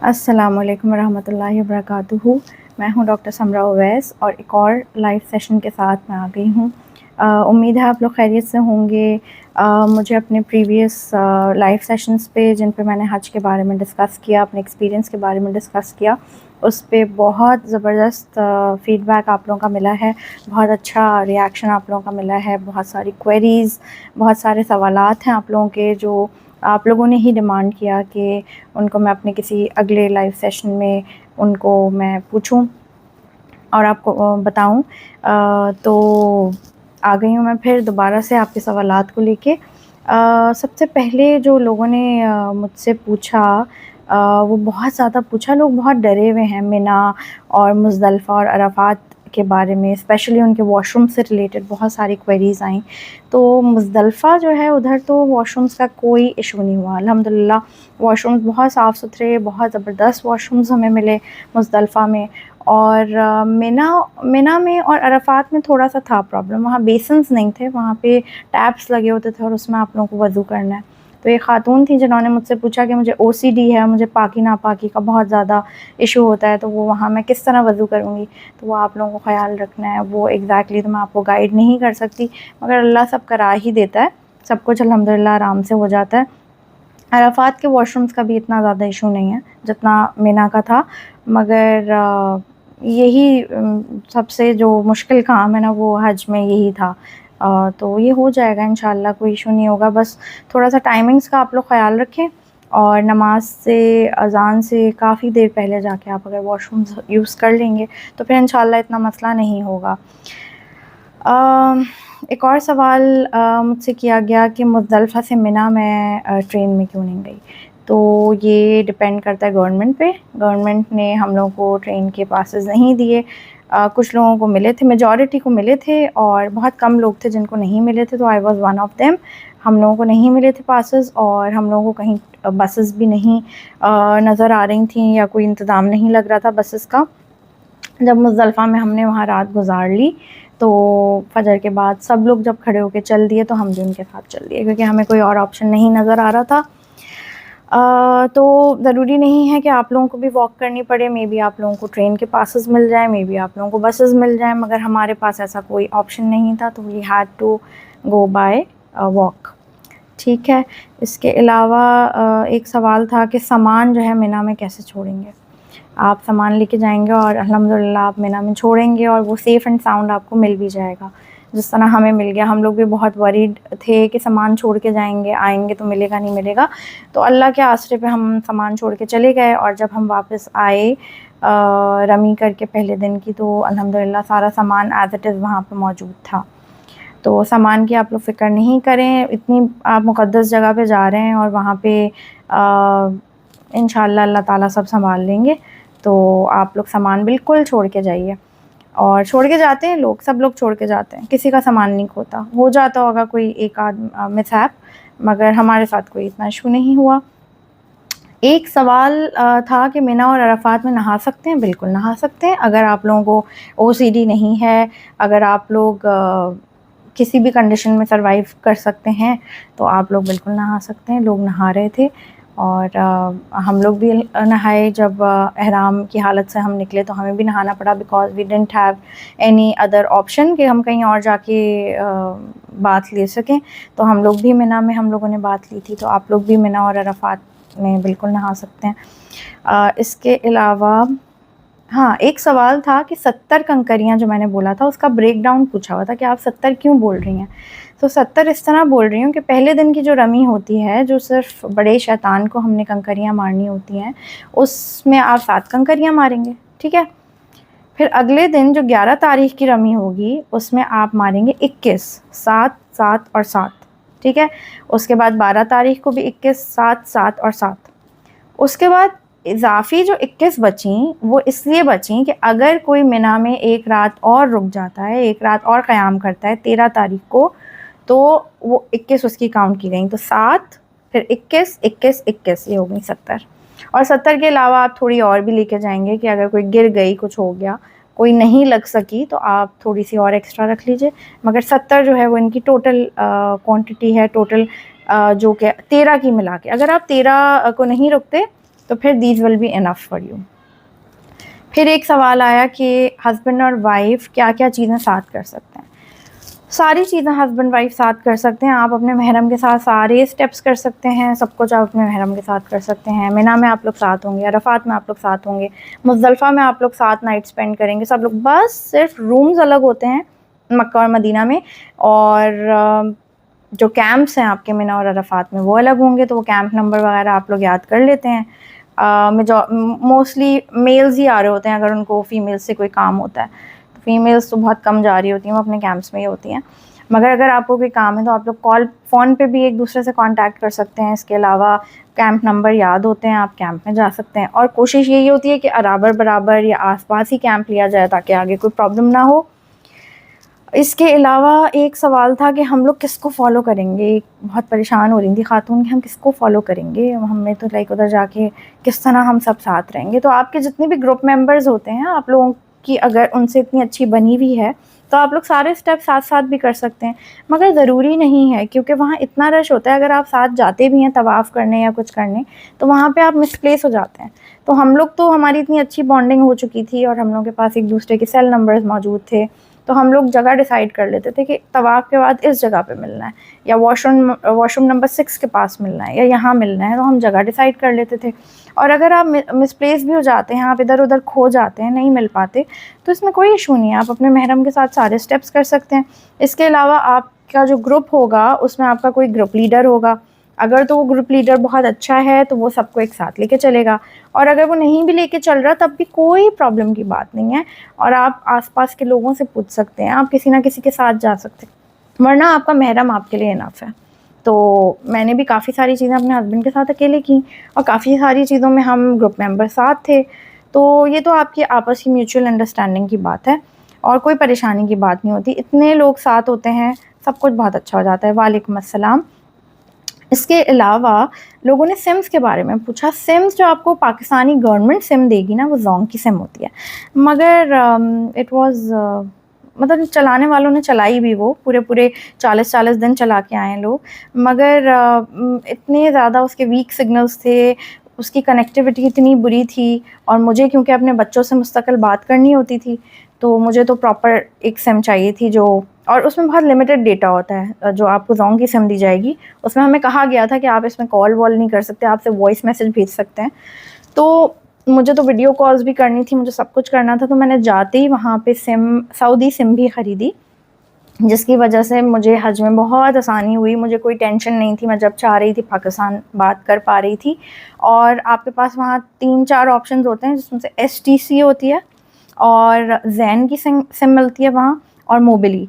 अस्सलाम वालेकुम वरहमतुल्लाहि वबरकातुहू। मैं हूं डॉक्टर समरा ओवैस और एक और लाइव सेशन के साथ मैं आ गई हूं। उम्मीद है आप लोग खैरियत से होंगे। मुझे अपने प्रीवियस लाइव सेशंस पे जिन पे मैंने हज के बारे में डिस्कस किया, अपने एक्सपीरियंस के बारे में डिस्कस किया, उस पे बहुत ज़बरदस्त फ़ीडबैक आप लोगों का मिला है, बहुत अच्छा रिएक्शन आप लोगों का मिला है, बहुत सारी क्वेरीज़, बहुत सारे सवालात हैं आप लोगों के जो आप लोगों ने ही डिमांड किया कि उनको मैं अपने किसी अगले लाइव सेशन में उनको मैं पूछूं और आपको बताऊं। तो आ गई हूँ मैं फिर दोबारा से आपके सवालात को लेके। सबसे पहले जो लोगों ने मुझसे पूछा, वो बहुत ज़्यादा पूछा, लोग बहुत डरे हुए हैं मिना और मुज़दलिफ़ा और अराफ़ात के बारे में, स्पेशली उनके वॉशरूम से रिलेटेड बहुत सारी क्वेरीज़ आई। तो मुज़दलिफ़ा जो है उधर तो वॉशरूम्स का कोई इशू नहीं हुआ, अल्हम्दुलिल्लाह। वॉशरूम्स बहुत साफ़ सुथरे, बहुत ज़बरदस्त वॉशरूम्स हमें मिले मुज़दलिफ़ा में। और मिना में और अराफ़ात में थोड़ा सा था प्रॉब्लम, वहाँ बेसिन्स नहीं थे, वहाँ पे टैप्स लगे होते थे और उसमें आप लोगों को वज़ू करना है। तो एक ख़ातून थी जिन्होंने मुझसे पूछा कि मुझे ओसीडी है, मुझे पाकी नापाकी का बहुत ज़्यादा इशू होता है, तो वो वहाँ मैं किस तरह वज़ू करूँगी। तो वो आप लोगों को ख़याल रखना है, वो एग्जैक्टली तो मैं आपको गाइड नहीं कर सकती, मगर अल्लाह सब करा ही देता है, सब कुछ अल्हम्दुलिल्लाह आराम से हो जाता है। अराफ़ात के वॉशरूम्स का भी इतना ज़्यादा इशू नहीं है जितना मिना का था, मगर यही सबसे जो मुश्किल काम है ना वो हज में यही था। तो ये हो जाएगा इंशाअल्लाह, कोई इशू नहीं होगा। बस थोड़ा सा टाइमिंग्स का आप लोग ख़याल रखें और नमाज से अज़ान से काफ़ी देर पहले जाके आप अगर वॉशरूम्स यूज़ कर लेंगे तो फिर इंशाअल्लाह इतना मसला नहीं होगा। एक और सवाल मुझसे किया गया कि मुज़दलिफ़ा से मिना मैं ट्रेन में क्यों नहीं गई। तो ये डिपेंड करता है गवर्नमेंट पे। गवर्नमेंट ने हम लोगों को ट्रेन के पासेस नहीं दिए। कुछ लोगों को मिले थे, मेजॉरिटी को मिले थे, और बहुत कम लोग थे जिनको नहीं मिले थे, तो I was one of them. हम लोगों को नहीं मिले थे पासेस, और हम लोगों को कहीं बसेस भी नहीं नज़र आ रही थी, या कोई इंतज़ाम नहीं लग रहा था बसेस का। जब मुज़दलिफ़ा में हमने वहाँ रात गुजार ली तो फ़जर के बाद सब लोग जब खड़े होकर चल दिए तो हम भी उनके साथ चल दिए, क्योंकि हमें कोई और ऑप्शन नहीं नज़र आ रहा था। तो ज़रूरी नहीं है कि आप लोगों को भी वॉक करनी पड़े, मे बी आप लोगों को ट्रेन के पासेस मिल जाए, मे बी आप लोगों को बसेस मिल जाएं, मगर हमारे पास ऐसा कोई ऑप्शन नहीं था, तो we had to go by walk. ठीक है। इसके अलावा एक सवाल था कि सामान जो है मिना में कैसे छोड़ेंगे। आप सामान लेके जाएंगे और अल्हम्दुलिल्लाह आप मिना में छोड़ेंगे और वो सेफ़ एंड साउंड आपको मिल भी जाएगा, जिस तरह हमें मिल गया। हम लोग भी बहुत वरीड थे कि सामान छोड़ के जाएंगे, आएंगे तो मिलेगा नहीं मिलेगा, तो अल्लाह के आसरे पे हम सामान छोड़ के चले गए। और जब हम वापस आए रमी करके पहले दिन की, तो अल्हम्दुलिल्लाह सारा सामान एज़ इट इज़ वहाँ पर मौजूद था। तो सामान की आप लोग फ़िक्र नहीं करें, इतनी आप मुक़द्दस जगह पे जा रहे हैं और वहाँ पे इंशाअल्लाह अल्लाह ताला सब संभाल लेंगे। तो आप लोग सामान बिल्कुल छोड़ के जाइए, और छोड़ के जाते हैं लोग, सब लोग छोड़ के जाते हैं, किसी का सामान नहीं खोता। हो जाता होगा कोई एक आध मिसहैप, मगर हमारे साथ कोई इतना इशू नहीं हुआ। एक सवाल था कि मिना और अराफ़ात में नहा सकते हैं। बिल्कुल नहा सकते हैं, अगर आप लोगों को ओसीडी नहीं है, अगर आप लोग किसी भी कंडीशन में सर्वाइव कर सकते हैं, तो आप लोग बिल्कुल नहा सकते हैं। लोग नहा रहे थे और हम लोग भी नहाए। जब एहराम की हालत से हम निकले तो हमें भी नहाना पड़ा, because we didn't have any other option कि हम कहीं और जाके बात ले सकें। तो हम लोग भी मिना में हम लोगों ने बात ली थी, तो आप लोग भी मिना और अराफ़ात में बिल्कुल नहा सकते हैं। इसके अलावा हाँ, एक सवाल था कि 70 कंकरियाँ जो मैंने बोला था उसका ब्रेक डाउन पूछा हुआ था कि आप 70 क्यों बोल रही हैं। तो 70 इस तरह बोल रही हूँ कि पहले दिन की जो रमी होती है, जो सिर्फ बड़े शैतान को हमने कंकरियाँ मारनी होती हैं, उसमें आप 7 कंकरियाँ मारेंगे, ठीक है। फिर अगले दिन जो 11 तारीख की रमी होगी उसमें आप मारेंगे 21, 7, 7 और 7, ठीक है। उसके बाद 12 तारीख को भी 21, 7, 7 और 7। उसके बाद इजाफ़ी जो 21 बची, वो इसलिए बची कि अगर कोई मिना में एक रात और रुक जाता है, एक रात और क़याम करता है 13 तारीख को, तो वो 21 उसकी काउंट की गई। तो 7, फिर 21, 21, 21, ये हो गई 70। और 70 के अलावा आप थोड़ी और भी लेके जाएंगे कि अगर कोई गिर गई, कुछ हो गया, कोई नहीं लग सकी, तो आप थोड़ी सी और एक्स्ट्रा रख लीजिए। मगर 70 जो है वो इनकी टोटल क्वांटिटी है, टोटल जो कि 13 की मिला के। अगर आप 13 को नहीं रुकते तो फिर these will be enough for you. फिर एक सवाल आया कि हस्बैंड और वाइफ क्या क्या चीज़ें साथ कर सकते हैं। सारी चीज़ें हस्बैंड वाइफ साथ कर सकते हैं। आप अपने महरम के साथ सारे स्टेप्स कर सकते हैं, सब कुछ आप अपने महरम के साथ कर सकते हैं। मिना में आप लोग साथ होंगे, अरफात में आप लोग साथ होंगे, मुज़दलिफ़ा में आप लोग साथ नाइट स्पेंड करेंगे सब लोग। बस सिर्फ रूम्स अलग होते हैं मक्का और मदीना में, और जो कैंप्स हैं आपके मिना और अरफात में वो अलग होंगे। तो वो कैंप नंबर वगैरह आप लोग याद कर लेते हैं। मोस्टली मेल्स ही आ रहे होते हैं अगर उनको फीमेल्स से कोई काम होता है। तो फीमेल्स तो बहुत कम जा रही होती हैं, वो अपने कैंप्स में ही होती हैं। मगर अगर आपको कोई काम है तो आप लोग फ़ोन पे भी एक दूसरे से कांटेक्ट कर सकते हैं। इसके अलावा कैंप नंबर याद होते हैं, आप कैंप में जा सकते हैं। और कोशिश यही होती है कि बराबर या आसपास ही कैंप लिया जाए ताकि आगे कोई प्रॉब्लम ना हो। इसके अलावा एक सवाल था कि हम लोग किसको फॉलो करेंगे। बहुत परेशान हो रही थी खातून कि हम किसको फॉलो करेंगे, हमें तो लाइक उधर जाके किस तरह हम सब साथ रहेंगे। तो आपके जितने भी ग्रुप मेंबर्स होते हैं, आप लोगों की अगर उनसे इतनी अच्छी बनी हुई है तो आप लोग सारे स्टेप साथ साथ भी कर सकते हैं। मगर ज़रूरी नहीं है, क्योंकि वहाँ इतना रश होता है। अगर आप साथ जाते भी हैं तवाफ़ करने या कुछ करने, तो वहाँ पे आप मिसप्लेस हो जाते हैं। तो हम लोग तो हमारी इतनी अच्छी बॉन्डिंग हो चुकी थी और हम लोगों के पास एक दूसरे के सेल नंबर्स मौजूद थे, तो हम लोग जगह डिसाइड कर लेते थे कि तवाफ़ के बाद इस जगह पे मिलना है, या वॉशरूम नंबर 6 के पास मिलना है, या यहाँ मिलना है। तो हम जगह डिसाइड कर लेते थे। और अगर आप मिसप्लेस भी हो जाते हैं, आप इधर उधर खो जाते हैं, नहीं मिल पाते, तो इसमें कोई इशू नहीं है, आप अपने महरम के साथ सारे स्टेप्स कर सकते हैं। इसके अलावा आपका जो ग्रुप होगा उसमें आपका कोई ग्रुप लीडर होगा। अगर तो वो ग्रुप लीडर बहुत अच्छा है तो वो सबको एक साथ लेके चलेगा, और अगर वो नहीं भी लेके चल रहा तब भी कोई प्रॉब्लम की बात नहीं है। और आप आसपास के लोगों से पूछ सकते हैं, आप किसी ना किसी के साथ जा सकते हैं, वरना आपका महरम आपके लिए इनफ है। तो मैंने भी काफ़ी सारी चीज़ें अपने हस्बैंड के साथ अकेले की, और काफ़ी सारी चीज़ों में हम ग्रुप मेंबर साथ थे। तो ये तो आपकी आपस की म्यूचुअल अंडरस्टैंडिंग की बात है, और कोई परेशानी की बात नहीं होती। इतने लोग साथ होते हैं, सब कुछ बहुत अच्छा हो जाता है। वालेकुम अस्सलाम। इसके अलावा लोगों ने सिम्स के बारे में पूछा। सिम्स जो आपको पाकिस्तानी गवर्नमेंट सिम देगी ना, वो जोंग की सिम होती है। मगर इट वाज मतलब चलाने वालों ने चलाई भी, वो पूरे 40 दिन चला के आए लोग। मगर इतने ज़्यादा उसके वीक सिग्नल्स थे, उसकी कनेक्टिविटी इतनी बुरी थी, और मुझे क्योंकि अपने बच्चों से मुस्तकिल बात करनी होती थी, तो मुझे तो प्रॉपर एक सिम चाहिए थी जो, और उसमें बहुत लिमिटेड डेटा होता है जो आपको जोंग की सिम दी जाएगी। उसमें हमें कहा गया था कि आप इसमें कॉल वॉल नहीं कर सकते, आप सिर्फ वॉइस मैसेज भेज सकते हैं। तो मुझे तो वीडियो कॉल्स भी करनी थी, मुझे सब कुछ करना था। तो मैंने जाते ही वहाँ पे सऊदी सिम भी ख़रीदी, जिसकी वजह से मुझे हज में बहुत आसानी हुई। मुझे कोई टेंशन नहीं थी, मैं जब चाह रही थी पाकिस्तान बात कर पा रही थी। और आपके पास वहाँ 3-4 ऑप्शंस होते हैं, जिसमें से STC होती है, और ज़ैन की सिम मिलती है वहाँ, और मोबिली।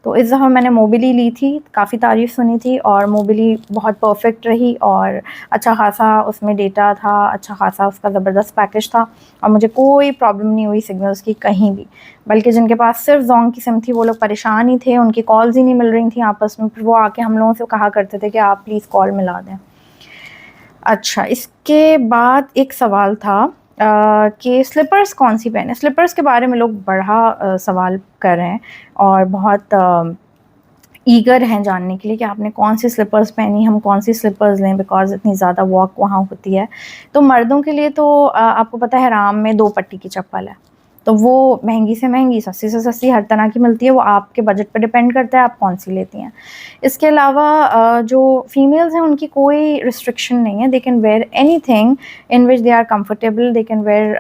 तो इस दफ़ा मैंने मोबिली ली थी, काफ़ी तारीफ़ सुनी थी, और मोबिली बहुत परफेक्ट रही, और अच्छा खासा उसमें डेटा था, अच्छा खासा उसका ज़बरदस्त पैकेज था, और मुझे कोई प्रॉब्लम नहीं हुई सिग्नल्स की कहीं भी। बल्कि जिनके पास सिर्फ जोंग की सिम थी वो लोग परेशान ही थे, उनकी कॉल्स ही नहीं मिल रही थी आपस में। फिर वो आके हम लोगों से कहा करते थे कि आप प्लीज़ कॉल मिला दें। अच्छा, इसके बाद एक सवाल था कि स्लीपर्स कौन सी पहने। स्लीपर्स के बारे में लोग बड़ा सवाल कर रहे हैं, और बहुत ईगर हैं जानने के लिए कि आपने कौन सी स्लीपर्स पहनी, हम कौन सी स्लीपर्स लें, बिकॉज़ इतनी ज़्यादा वॉक वहाँ होती है। तो मर्दों के लिए तो आपको पता है हराम में 2 पट्टी की चप्पल है, तो वो महंगी से महंगी, सस्ती से सस्ती, हर तरह की मिलती है। वो आपके बजट पर डिपेंड करता है आप कौन सी लेती हैं। इसके अलावा जो फीमेल्स हैं उनकी कोई रिस्ट्रिक्शन नहीं है, they can wear anything in which they are comfortable. They can wear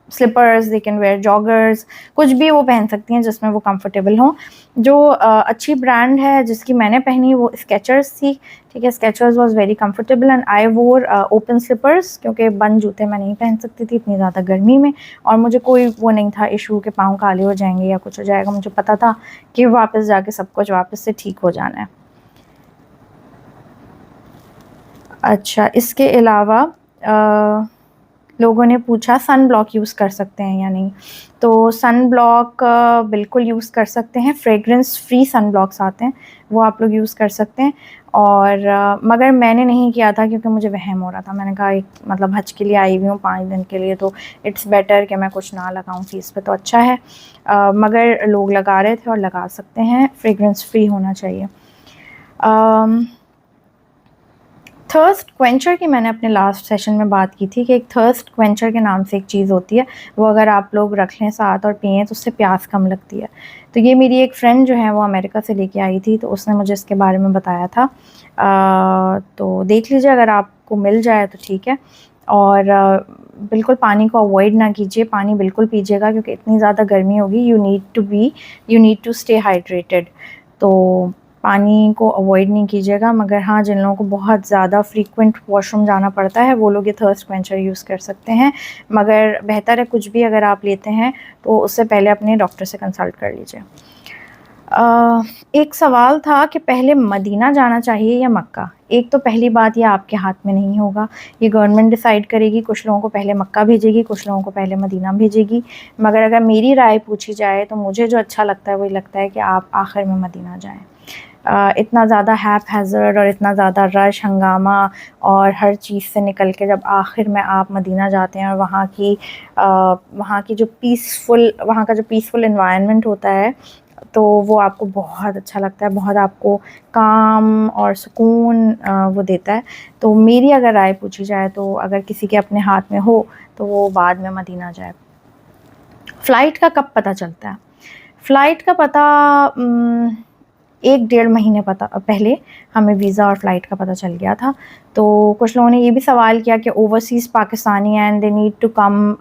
slippers, they can wear joggers, कुछ भी वो पहन सकती हैं जिसमें वो कंफर्टेबल हों। जो अच्छी ब्रांड है जिसकी मैंने पहनी वो स्केचर्स थी, ठीक है। Skechers was very comfortable, and I वोर ओपन स्लीपर्स, क्योंकि बंद जूते मैं नहीं पहन सकती थी इतनी ज़्यादा गर्मी में, और मुझे कोई वो नहीं था इशू के पाँव काले हो जाएंगे या कुछ हो जाएगा। मुझे पता था कि वापस जाके सब कुछ वापस से ठीक हो जाना है। अच्छा, इसके अलावा लोगों ने पूछा सन ब्लॉक यूज़ कर सकते हैं या नहीं। तो सन ब्लॉक बिल्कुल यूज़ कर सकते हैं, फ्रेगरेंस फ्री सन ब्लॉक्स आते हैं, वो आप लोग यूज़ कर सकते हैं। और मगर मैंने नहीं किया था क्योंकि मुझे वहम हो रहा था। मैंने कहा एक मतलब हज के लिए आई हुई हूँ 5 दिन के लिए, तो इट्स बेटर कि मैं कुछ ना लगाऊँ फेस पे, तो अच्छा है। मगर लोग लगा रहे थे और लगा सकते हैं, फ्रेगरेंस फ्री होना चाहिए। थर्स्ट क्वेंचर की मैंने अपने लास्ट सेशन में बात की थी कि एक थर्स्ट क्वेंचर के नाम से एक चीज़ होती है, वो अगर आप लोग रख लें साथ और पिएँ तो उससे प्यास कम लगती है। तो ये मेरी एक फ्रेंड जो है वो अमेरिका से लेके आई थी, तो उसने मुझे इसके बारे में बताया था। तो देख लीजिए, अगर आपको मिल जाए तो ठीक है। और बिल्कुल पानी को अवॉइड ना कीजिए, पानी बिल्कुल पीजिएगा क्योंकि इतनी ज़्यादा गर्मी होगी। You need to stay hydrated. तो पानी को अवॉइड नहीं कीजिएगा, मगर हाँ, जिन लोगों को बहुत ज़्यादा फ्रीक्वेंट वॉशरूम जाना पड़ता है वो लोग ये थर्स्ट क्वेंचर यूज़ कर सकते हैं। मगर बेहतर है कुछ भी अगर आप लेते हैं तो उससे पहले अपने डॉक्टर से कंसल्ट कर लीजिए। एक सवाल था कि पहले मदीना जाना चाहिए या मक्का। एक तो पहली बात, ये आपके हाथ में नहीं होगा, ये गवर्नमेंट डिसाइड करेगी। कुछ लोगों को पहले मक्का भेजेगी, कुछ लोगों को पहले मदीना भेजेगी। मगर अगर मेरी राय पूछी जाए तो मुझे जो अच्छा लगता है वही लगता है कि आप आखिर में मदीना जाएँ। इतना ज़्यादा हैज़र्ड और इतना ज़्यादा रश हंगामा और हर चीज़ से निकल के जब आखिर में आप मदीना जाते हैं और वहाँ की जो पीसफुल एनवायरनमेंट होता है, तो वो आपको बहुत अच्छा लगता है, बहुत आपको काम और सुकून वो देता है। तो मेरी अगर राय पूछी जाए तो अगर किसी के अपने हाथ में हो तो वो बाद में मदीना जाए। फ़्लाइट का कब पता चलता है? फ़्लाइट का पता 1 डेढ़ महीने पहले हमें वीज़ा और फ़्लाइट का पता चल गया था। तो कुछ लोगों ने ये भी सवाल किया कि overseas Pakistani and they need to come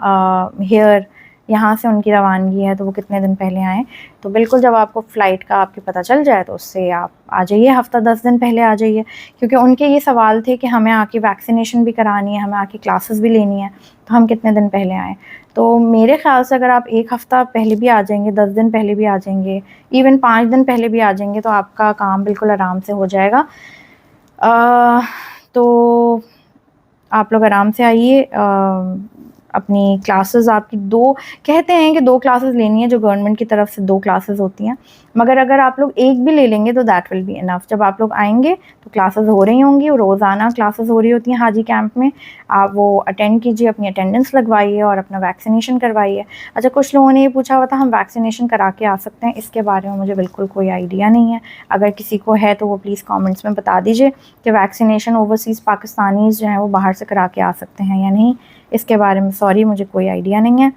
here, यहाँ से उनकी रवानगी है तो वो कितने दिन पहले आएँ। तो बिल्कुल जब आपको फ़्लाइट का आपके पता चल जाए तो उससे आप आ जाइए, हफ़्ता 10 दिन पहले आ जाइए। क्योंकि उनके ये सवाल थे कि हमें आके वैक्सीनेशन भी करानी है, हमें आके क्लासेस भी लेनी है, तो हम कितने दिन पहले आएँ। तो मेरे ख़्याल से अगर आप 1 हफ़्ता पहले भी आ जाएंगे, 10 दिन पहले भी आ जाएंगे, इवन 5 दिन पहले भी आ जाएंगे तो आपका काम बिल्कुल आराम से हो जाएगा। तो आप लोग आराम से आइए। अपनी क्लासेस आपकी 2 कहते हैं कि 2 क्लासेस लेनी है, जो गवर्नमेंट की तरफ से 2 क्लासेस होती हैं। मगर अगर आप लोग एक भी ले लेंगे तो दैट विल बी इनफ। जब आप लोग आएंगे तो क्लासेस हो रही होंगी, रोज़ाना क्लासेस हो रही होती हैं हाजी कैंप में। आप वो अटेंड कीजिए, अपनी अटेंडेंस लगवाइए और अपना वैक्सीनेशन करवाइए। अच्छा, कुछ लोगों ने ये पूछा हुआ था हम वैक्सीनेशन करा के आ सकते हैं? इसके बारे में मुझे बिल्कुल कोई आइडिया नहीं है। अगर किसी को है तो वो प्लीज़ कमेंट्स में बता दीजिए कि वैक्सीनेशन ओवरसीज़ पाकिस्तानीज़ जो हैं वो बाहर से करा के आ सकते हैं या नहीं। इसके बारे में सॉरी, मुझे कोई आइडिया नहीं है।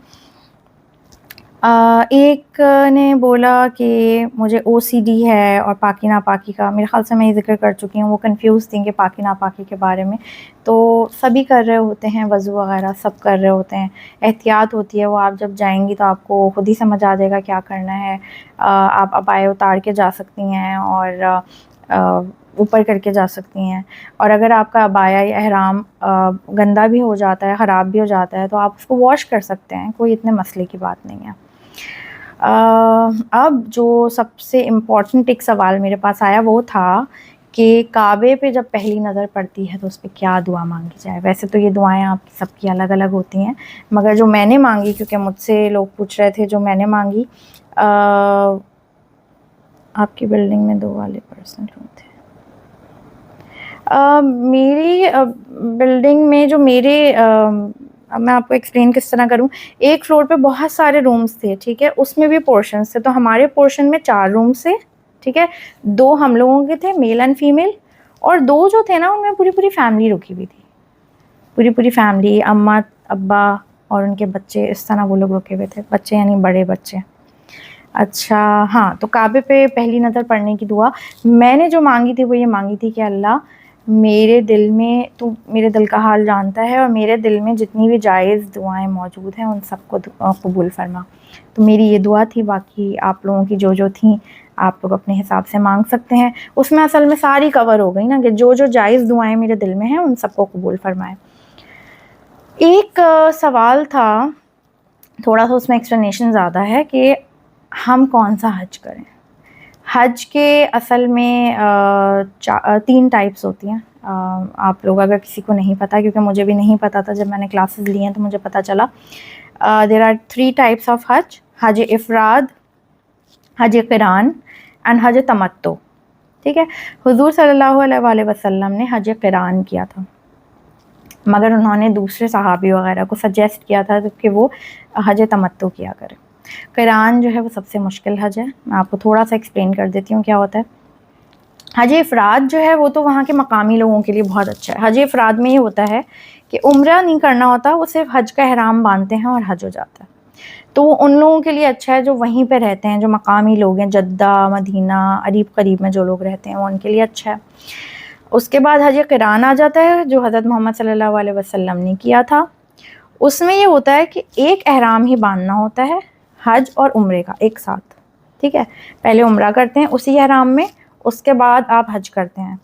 एक ने बोला कि मुझे ओसीडी है और पाकी नापाकी का, मेरे ख़्याल से मैं ये ज़िक्र कर चुकी हूँ, वो कंफ्यूज थी कि पाकी नापाकी के बारे में। तो सभी कर रहे होते हैं, वज़ू वग़ैरह सब कर रहे होते हैं, एहतियात होती है। वो आप जब जाएंगी तो आपको खुद ही समझ आ जाएगा क्या करना है। आप अबाया उतार के जा सकती हैं और ऊपर करके जा सकती हैं। और अगर आपका अबाया या एहराम गंदा भी हो जाता है, ख़राब भी हो जाता है, तो आप उसको वॉश कर सकते हैं, कोई इतने मसले की बात नहीं है। अब जो सबसे इम्पॉर्टेंट एक सवाल मेरे पास आया वो था कि काबे पे जब पहली नज़र पड़ती है तो उस पर क्या दुआ मांगी जाए। वैसे तो ये दुआएं आपकी सबकी अलग अलग होती हैं, मगर जो मैंने मांगी, क्योंकि मुझसे लोग पूछ रहे थे, जो मैंने मांगी, आपकी बिल्डिंग में 2 वाले पर्सन कौन थे? मेरी बिल्डिंग में जो मेरे अब मैं आपको एक्सप्लेन किस तरह करूँ। एक फ्लोर पे बहुत सारे रूम्स थे, ठीक है, उसमें भी पोर्शंस थे। तो हमारे पोर्शन में 4 रूम्स थे, ठीक है, 2 हम लोगों के थे, मेल एंड फीमेल, और 2 जो थे ना उनमें पूरी पूरी फैमिली रुकी हुई थी, पूरी पूरी फैमिली, अम्मा अब्बा और उनके बच्चे, इस तरह वो लोग रुके हुए थे। बच्चे यानी बड़े बच्चे। अच्छा हाँ, तो काबे पे पहली नज़र पड़ने की दुआ मैंने जो मांगी थी वो ये मांगी थी कि अल्लाह, मेरे दिल में, तू मेरे दिल का हाल जानता है और मेरे दिल में जितनी भी जायज़ दुआएं मौजूद हैं उन सबको कबूल फरमा। तो मेरी ये दुआ थी। बाकी आप लोगों की जो जो थी आप लोग अपने हिसाब से मांग सकते हैं। उसमें असल में सारी कवर हो गई ना, कि जो जो जायज़ दुआएं मेरे दिल में हैं उन सबको कबूल फरमाए। एक सवाल था, थोड़ा सा उसमें एक्सप्लेनेशन ज़्यादा है, कि हम कौन सा हज करें। हज के असल में 3 टाइप्स होती हैं। आप लोग अगर किसी को नहीं पता, क्योंकि मुझे भी नहीं पता था, जब मैंने क्लासेस ली हैं तो मुझे पता चला। देयर आर 3 टाइप्स ऑफ हज: हज इफ़राद, हज क़िरान एंड हज तमत्तु। ठीक है, हुज़ूर सल्लल्लाहु अलैहि वसल्लम ने हज क़िरान किया था, मगर उन्होंने दूसरे सहाबी वगैरह को सजेस्ट किया था कि वो हज तमत्तु किया करें। क़िरान जो है वो सबसे मुश्किल हज है। मैं आपको थोड़ा सा एक्सप्लेन कर देती हूँ क्या होता है। حج افراد جو ہے وہ تو وہاں کے مقامی لوگوں کے لیے بہت اچھا ہے. حج افراد میں یہ ہوتا ہے کہ عمرہ نہیں کرنا ہوتا, وہ صرف حج کا احرام باندھتے ہیں اور حج ہو جاتا ہے. تو ان لوگوں کے لیے اچھا ہے جو وہیں پہ رہتے ہیں, جو مقامی لوگ ہیں, جدہ, مدینہ, قریب قریب میں جو لوگ رہتے ہیں, وہ ان کے لیے اچھا ہے. اس کے بعد حج قران آ جاتا ہے جو حضرت محمد صلی اللہ علیہ وسلم نے کیا تھا. اس میں یہ ہوتا ہے کہ ایک احرام ہی باندھنا ہوتا ہے حج اور عمرے کا ایک ساتھ, ٹھیک ہے. پہلے عمرہ کرتے ہیں اسی احرام میں, اس کے بعد آپ حج کرتے ہیں,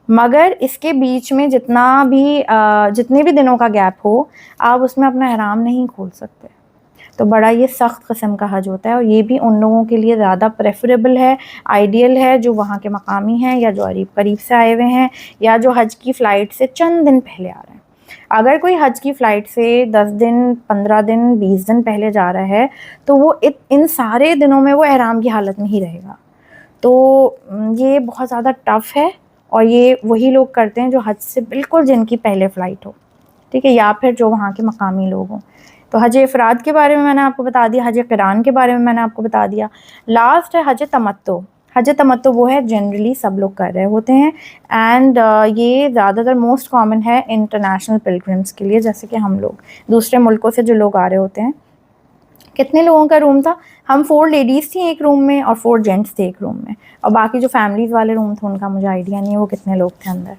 مگر اس کے بیچ میں جتنے بھی دنوں کا گیپ ہو آپ اس میں اپنا احرام نہیں کھول سکتے. تو بڑا یہ سخت قسم کا حج ہوتا ہے, اور یہ بھی ان لوگوں کے لیے زیادہ پریفریبل ہے, آئیڈیل ہے, جو وہاں کے مقامی ہیں یا جو قریب سے آئے ہوئے ہیں یا جو حج کی فلائٹ سے چند دن پہلے آ رہے ہیں. اگر کوئی حج کی فلائٹ سے 10 دن 15 دن 20 دن پہلے جا رہا ہے تو وہ ان سارے دنوں میں وہ احرام کی حالت میں ہی رہے گا. تو یہ بہت زیادہ ٹف ہے, اور یہ وہی لوگ کرتے ہیں جو حج سے بالکل جن کی پہلے فلائٹ ہو, ٹھیک ہے, یا پھر جو وہاں کے مقامی لوگ ہوں. تو حج افراد کے بارے میں نے آپ کو بتا دیا, حج قران کے بارے میں نے آپ کو بتا دیا. لاسٹ ہے حج تمتع. حج تمتع وہ ہے جنرلی سب لوگ کر رہے ہوتے ہیں, اینڈ یہ زیادہ تر موسٹ کامن ہے انٹرنیشنل پلگرمس کے لیے, جیسے کہ ہم لوگ دوسرے ملکوں سے جو لوگ آ رہے ہوتے ہیں. کتنے لوگوں کا روم تھا؟ ہم 4 لیڈیز تھیں ایک روم میں اور 4 جینٹس تھے ایک روم میں, اور باقی جو فیملیز والے روم تھے ان کا مجھے آئیڈیا نہیں ہے وہ کتنے لوگ تھے اندر.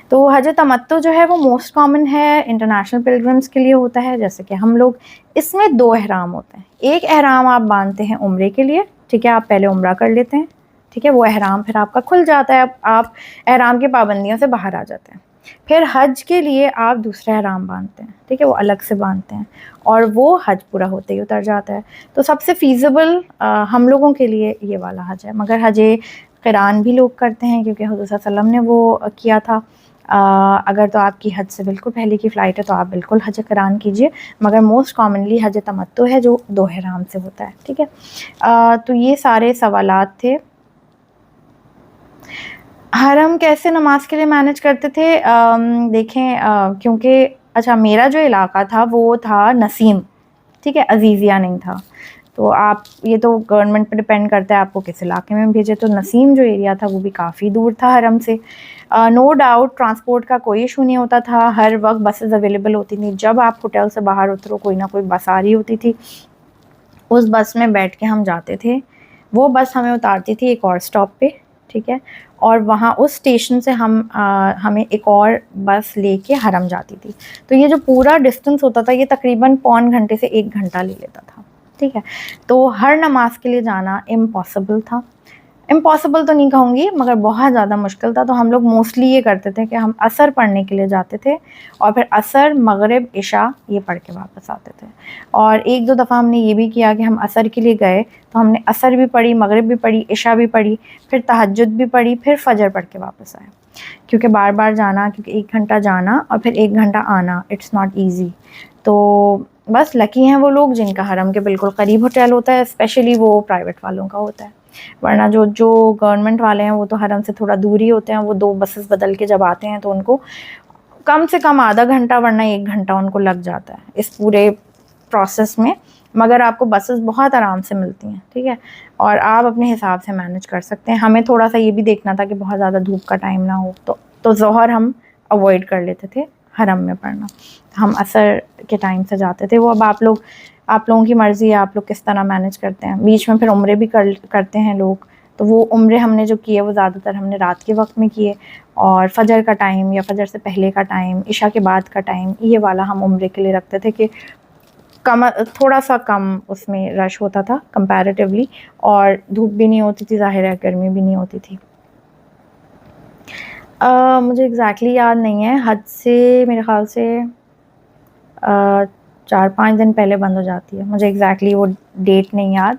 تو حج تمتع جو ہے وہ موسٹ کامن ہے, انٹرنیشنل پلگرمس کے لیے ہوتا ہے. جیسے کہ ہم لوگ, اس میں 2 احرام ہوتے ہیں. ایک احرام آپ باندھتے ہیں عمرے کے لیے, ٹھیک ہے, آپ پہلے عمرہ کر لیتے ہیں, ٹھیک ہے, وہ احرام پھر آپ کا کھل جاتا ہے, اب آپ احرام کی پابندیوں سے باہر آ جاتے ہیں. پھر حج کے لیے آپ دوسرا احرام باندھتے ہیں, ٹھیک ہے, وہ الگ سے باندھتے ہیں, اور وہ حج پورا ہوتے ہی اتر جاتا ہے. تو سب سے فیزیبل ہم لوگوں کے لیے یہ والا حج ہے. مگر حج قران بھی لوگ کرتے ہیں کیونکہ حضور صلی اللہ علیہ وسلم نے وہ کیا تھا. اگر تو آپ کی حج سے بالکل پہلے کی فلائٹ ہے تو آپ بالکل حج قران کیجئے, مگر موسٹ کامنلی حج تمتع ہے جو 2 احرام سے ہوتا ہے, ٹھیک ہے. تو یہ سارے سوالات تھے. حرم کیسے نماز کے لیے مینج کرتے تھے؟ دیکھیں, کیونکہ اچھا میرا جو علاقہ تھا وہ تھا نسیم, ٹھیک ہے, عزیزیہ نہیں تھا. تو آپ, یہ تو گورنمنٹ پہ ڈپینڈ کرتا ہے آپ کو کس علاقے میں بھیجے. تو نسیم جو ایریا تھا وہ بھی کافی دور تھا حرم سے. نو ڈاؤٹ ٹرانسپورٹ کا کوئی ایشو نہیں ہوتا تھا, ہر وقت بسز اویلیبل ہوتی تھیں. جب آپ ہوٹل سے باہر اترو کوئی نہ کوئی بس آ رہی ہوتی تھی, اس بس میں بیٹھ کے ہم جاتے تھے. وہ بس ہمیں اتارتی تھی ایک اور اسٹاپ پہ, ٹھیک ہے, اور وہاں اس اسٹیشن سے ہمیں ایک اور بس لے کے حرم جاتی تھی. تو یہ جو پورا ڈسٹینس ہوتا تھا یہ تقریباً 1.25 گھنٹے سے 1 گھنٹہ لے لیتا تھا, ٹھیک ہے. تو ہر نماز کے لیے جانا امپاسبل تھا. امپاسبل تو نہیں کہوں گی مگر بہت زیادہ مشکل تھا. تو ہم لوگ موسٹلی یہ کرتے تھے کہ ہم عصر پڑھنے کے لیے جاتے تھے, اور پھر عصر, مغرب, عشاء یہ پڑھ کے واپس آتے تھے. اور 1-2 دفعہ ہم نے یہ بھی کیا کہ ہم عصر کے لیے گئے تو ہم نے عصر بھی پڑھی, مغرب بھی پڑھی, عشاء بھی پڑھی, پھر تہجد بھی پڑھی, پھر فجر پڑھ کے واپس آئے. کیونکہ بار بار جانا, کیونکہ 1 گھنٹہ جانا اور پھر 1 گھنٹہ آنا, اٹس ناٹ ایزی. تو بس لکی ہیں وہ لوگ جن کا حرم کے بالکل قریب ہوٹل ہوتا ہے, اسپیشلی وہ پرائیویٹ والوں کا ہوتا ہے. ورنہ جو گورنمنٹ والے ہیں وہ تو حرم سے تھوڑا دور ہی ہوتے ہیں. وہ 2 بسز بدل کے جب آتے ہیں تو ان کو کم سے کم آدھا گھنٹہ ورنہ 1 گھنٹہ ان کو لگ جاتا ہے اس پورے پروسیس میں. مگر آپ کو بسز بہت آرام سے ملتی ہیں, ٹھیک ہے, اور آپ اپنے حساب سے مینج کر سکتے ہیں. ہمیں تھوڑا سا یہ بھی دیکھنا تھا کہ بہت زیادہ دھوپ کا ٹائم نہ ہو, تو ظہر ہم اوائڈ کر لیتے تھے حرم میں پڑھنا. ہم عصر کے ٹائم سے جاتے تھے. وہ اب آپ لوگوں کی مرضی ہے, آپ لوگ کس طرح مینج کرتے ہیں. بیچ میں پھر عمرے بھی کرتے ہیں لوگ, تو وہ عمرے ہم نے جو کیے وہ زیادہ تر ہم نے رات کے وقت میں کیے, اور فجر کا ٹائم یا فجر سے پہلے کا ٹائم, عشاء کے بعد کا ٹائم, یہ والا ہم عمرے کے لیے رکھتے تھے کہ تھوڑا سا کم اس میں رش ہوتا تھا کمپیریٹیولی, اور دھوپ بھی نہیں ہوتی تھی, ظاہر ہے گرمی بھی نہیں ہوتی تھی. مجھے ایگزیکٹلی یاد نہیں ہے. حج سے میرے خیال سے 4-5 دن پہلے بند ہو جاتی ہے. مجھے ایگزیکٹلی وہ ڈیٹ نہیں یاد,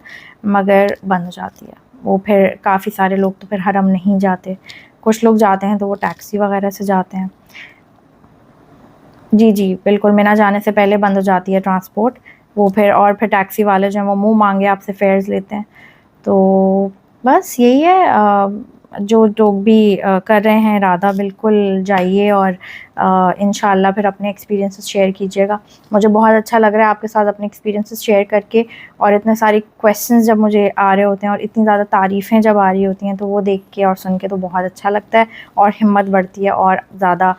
مگر بند ہو جاتی ہے وہ. پھر کافی سارے لوگ تو پھر حرم نہیں جاتے, کچھ لوگ جاتے ہیں تو وہ ٹیکسی وغیرہ سے جاتے ہیں. جی بالکل, مینا جانے سے پہلے بند ہو جاتی ہے ٹرانسپورٹ. وہ پھر ٹیکسی والے جو ہیں وہ منہ مانگے آپ سے فیئرز لیتے ہیں. تو بس یہی ہے. جو لوگ بھی کر رہے ہیں ارادہ بالکل جائیے اور انشاءاللہ پھر اپنے ایکسپیرینسز شیئر کیجیے گا. مجھے بہت اچھا لگ رہا ہے آپ کے ساتھ اپنے ایکسپیرینسز شیئر کر کے, اور اتنے ساری کویسچنز جب مجھے آ رہے ہوتے ہیں اور اتنی زیادہ تعریفیں جب آ رہی ہوتی ہیں تو وہ دیکھ کے اور سن کے تو بہت اچھا لگتا ہے اور ہمت بڑھتی ہے اور زیادہ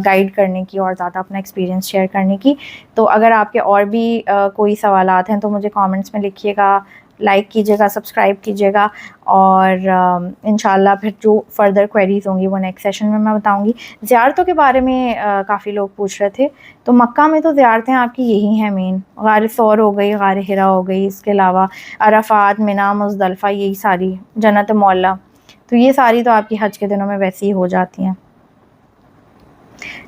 گائیڈ کرنے کی اور زیادہ اپنا ایکسپیرینس شیئر کرنے کی. تو اگر آپ کے اور بھی کوئی سوالات ہیں تو مجھے کامنٹس میں لکھیے گا, لائک کیجیے گا, سبسکرائب کیجیے گا, اور انشاءاللہ پھر جو فردر کویریز ہوں گی وہ نیکسٹ سیشن میں بتاؤں گی. زیارتوں کے بارے میں کافی لوگ پوچھ رہے تھے. تو مکہ میں تو زیارتیں آپ کی یہی ہیں مین, غار ثور ہو گئی, غار حرا ہو گئی, اس کے علاوہ عرفات, منا, مزدلفہ, یہی ساری, جنت معلیٰ, تو یہ ساری تو آپ کی حج کے دنوں میں ویسے ہی ہو جاتی ہیں.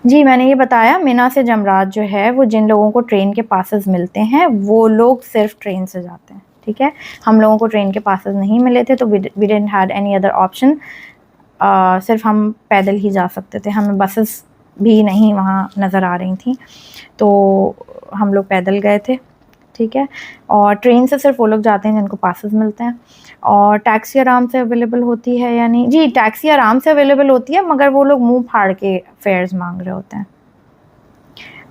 جی میں نے یہ بتایا, منا سے جمرات جو ہے وہ جن لوگوں کو ٹرین کے پاسز ملتے ہیں وہ لوگ صرف ٹرین سے جاتے ہیں, ٹھیک ہے. ہم لوگوں کو ٹرین کے پاسز نہیں ملے تھے تو we didn't had any other option, صرف ہم پیدل ہی جا سکتے تھے, ہمیں بسز بھی نہیں وہاں نظر آ رہی تھیں تو ہم لوگ پیدل گئے تھے, ٹھیک ہے. اور ٹرین سے صرف وہ لوگ جاتے ہیں جن کو پاسز ملتے ہیں. اور ٹیکسی آرام سے اویلیبل ہوتی ہے یا نہیں؟ جی ٹیکسی آرام سے اویلیبل ہوتی ہے, مگر وہ لوگ منہ پھاڑ کے فیئرز مانگ رہے ہوتے ہیں.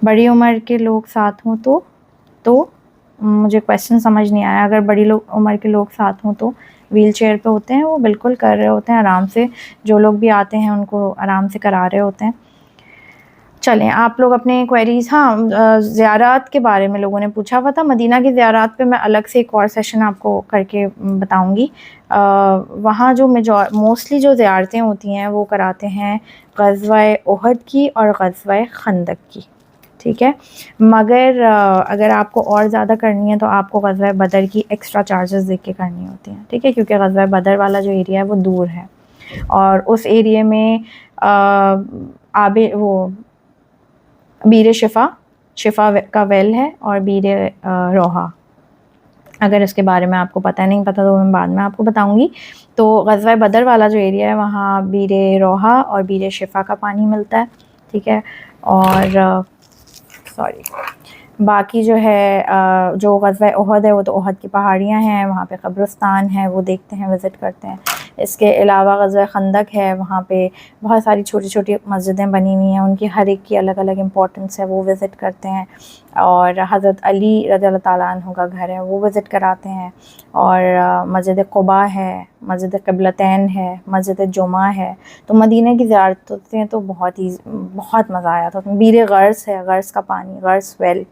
بڑی عمر کے لوگ ساتھ ہوں تو مجھے کویشچن سمجھ نہیں آیا. اگر بڑی عمر کے لوگ ساتھ ہوں تو ویل چیئر پہ ہوتے ہیں, وہ بالکل کر رہے ہوتے ہیں آرام سے, جو لوگ بھی آتے ہیں ان کو آرام سے کرا رہے ہوتے ہیں. چلیں آپ لوگ اپنے کوئریز, ہاں زیارات کے بارے میں لوگوں نے پوچھا ہوا تھا. مدینہ کی زیارات پہ میں الگ سے ایک اور سیشن آپ کو کر کے بتاؤں گی. وہاں جو موسٹلی جو زیارتیں ہوتی ہیں وہ کراتے ہیں غزوہ احد کی اور غزوہ خندق کی, ٹھیک ہے. مگر اگر آپ کو اور زیادہ کرنی ہے تو آپ کو غزوہ بدر کی ایکسٹرا چارجز دے کے کرنی ہوتی ہیں, ٹھیک ہے, کیونکہ غزوہ بدر والا جو ایریا ہے وہ دور ہے اور اس ایریے میں وہ بیر شفا کا ویل ہے اور بیر روحا. اگر اس کے بارے میں آپ کو پتہ نہیں پتہ تو میں بعد میں آپ کو بتاؤں گی. تو غزوہ بدر والا جو ایریا ہے وہاں بیر روحا اور بیر شفا کا پانی ملتا ہے, ٹھیک ہے. اور باقی جو ہے جو غزوہ احد ہے وہ تو احد کی پہاڑیاں ہیں, وہاں پہ قبرستان ہے وہ دیکھتے ہیں, وزٹ کرتے ہیں. اس کے علاوہ غزوہ خندق ہے, وہاں پہ بہت ساری چھوٹی چھوٹی مسجدیں بنی ہوئی ہیں, ان کی ہر ایک کی الگ الگ امپورٹنس ہے, وہ وزٹ کرتے ہیں. اور حضرت علی رضی اللہ تعالیٰ عنہ کا گھر ہے وہ وزٹ کراتے ہیں. اور مسجد قباء ہے, مسجد قبلتین ہے, مسجد جمعہ ہے. تو مدینہ کی زیارتیں تو بہت مزہ آیا تھا. بیر غرس ہے, غرس کا پانی, غرس ویل.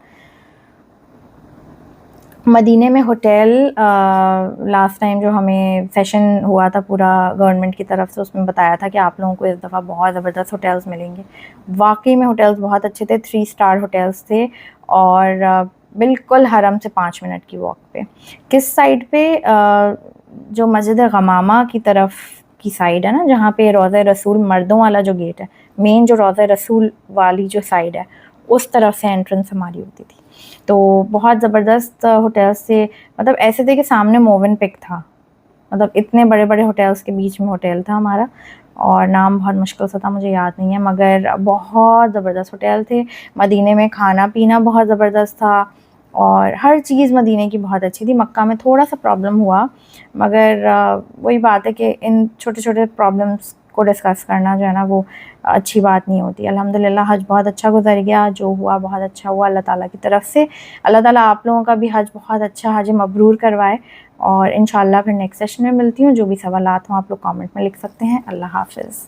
مدینہ میں ہوٹل لاسٹ ٹائم جو ہمیں سیشن ہوا تھا پورا گورنمنٹ کی طرف سے, اس میں بتایا تھا کہ آپ لوگوں کو اس دفعہ بہت زبردست ہوٹلز ملیں گے. واقعی میں ہوٹلز بہت اچھے تھے, 3 اسٹار ہوٹلز تھے اور بالکل حرم سے 5 منٹ کی واک پہ. کس سائڈ پہ؟ جو مسجد غمامہ کی طرف کی سائڈ ہے نا, جہاں پہ روضہ رسول مردوں والا جو گیٹ ہے, مین جو روضہ رسول والی جو سائڈ ہے اس طرف سے انٹرنس ہماری ہوتی تھی. تو بہت زبردست ہوٹلس تھے, مطلب ایسے تھے کہ سامنے موون پک تھا, مطلب اتنے بڑے بڑے ہوٹلس کے بیچ میں ہوٹل تھا ہمارا, اور نام بہت مشکل سے تھا مجھے یاد نہیں ہے, مگر بہت زبردست ہوٹل تھے. مدینے میں کھانا پینا بہت زبردست تھا اور ہر چیز مدینے کی بہت اچھی تھی. مکہ میں تھوڑا سا پرابلم ہوا, مگر وہی بات ہے کہ ان چھوٹے چھوٹے پرابلمس کو ڈسکس کرنا جو ہے نا وہ اچھی بات نہیں ہوتی. الحمدللہ حج بہت اچھا گزر گیا, جو ہوا بہت اچھا ہوا اللہ تعالیٰ کی طرف سے. اللہ تعالیٰ آپ لوگوں کا بھی حج بہت اچھا حج مبرور کروائے, اور انشاءاللہ پھر نیکسٹ سیشن میں ملتی ہوں. جو بھی سوالات ہوں آپ لوگ کامنٹ میں لکھ سکتے ہیں. اللہ حافظ.